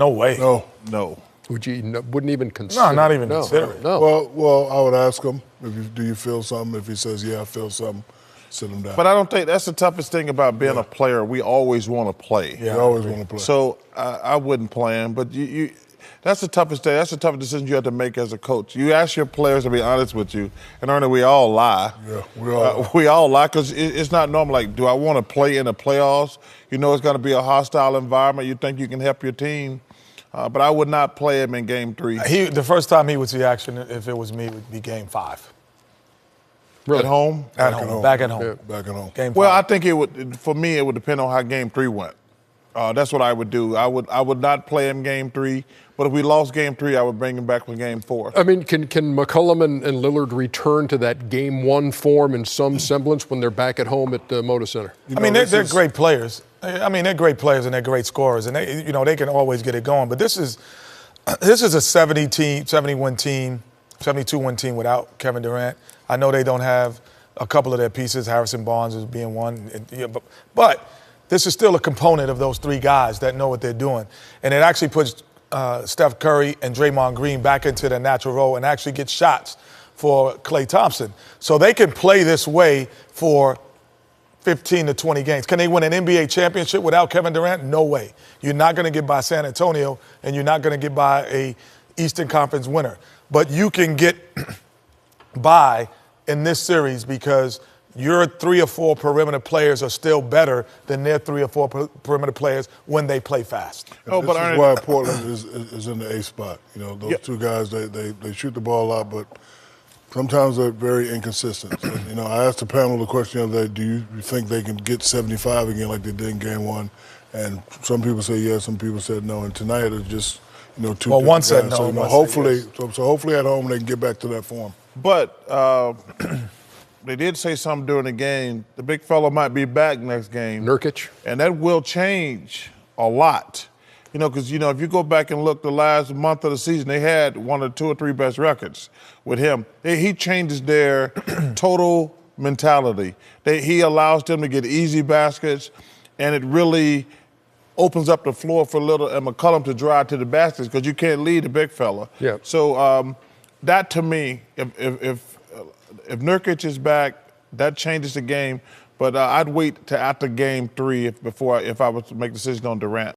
No way. No. Wouldn't even consider? No, not even consider it. No. Well, I would ask him, do you feel something? If he says, yeah, I feel something, sit him down. But I don't think that's the toughest thing about being a player. We always want to play. Yeah, you always want to play. So I wouldn't play him. But that's the toughest thing. That's the toughest decision you have to make as a coach. You ask your players to be honest with you, and Ernie, we all lie. Yeah, we all lie because it's not normal. Like, do I want to play in the playoffs? You know it's going to be a hostile environment. You think you can help your team. But I would not play him in Game 3. The first time he would see action, if it was me, would be Game 5. Really? At home? Back at home. Back at home. Yeah, back at home. Game 5. Well, I think it would. For me, it would depend on how Game 3 went. That's what I would do. I would not play him Game 3. But if we lost Game 3, I would bring him back for Game 4. I mean, can McCollum and Lillard return to that Game 1 form in some semblance when they're back at home at Moda Center? They're great players. They're great players and they're great scorers, and they can always get it going. But this is a 70-win team, 72-win team without Kevin Durant. I know they don't have a couple of their pieces, Harrison Barnes is being one, but this is still a component of those three guys that know what they're doing, and it actually puts Steph Curry and Draymond Green back into their natural role and actually get shots for Klay Thompson. So they can play this way for 15 to 20 games. Can they win an NBA championship without Kevin Durant? No way. You're not going to get by San Antonio, and you're not going to get by a Eastern Conference winner. But you can get by in this series because your 3 or 4 perimeter players are still better than their 3 or 4 perimeter players when they play fast. This is why Portland is in the A spot. You know, those two guys, they shoot the ball a lot, but sometimes they're very inconsistent. And, I asked the panel the question the other day, do you think they can get 75 again like they did in Game 1? And some people say yes, some people said no. And tonight it's just, two Well, one said guys. no. So, hopefully, so hopefully at home they can get back to that form. But they did say something during the game. The big fella might be back next game. Nurkic. And that will change a lot. Because, if you go back and look the last month of the season, they had one of the 2 or 3 best records with him. He changes their total mentality. He allows them to get easy baskets, and it really opens up the floor for Little and McCollum to drive to the baskets because you can't lead the big fella. Yeah. So that, to me, if Nurkic is back, that changes the game. But I'd wait to after Game 3 if I was to make a decision on Durant.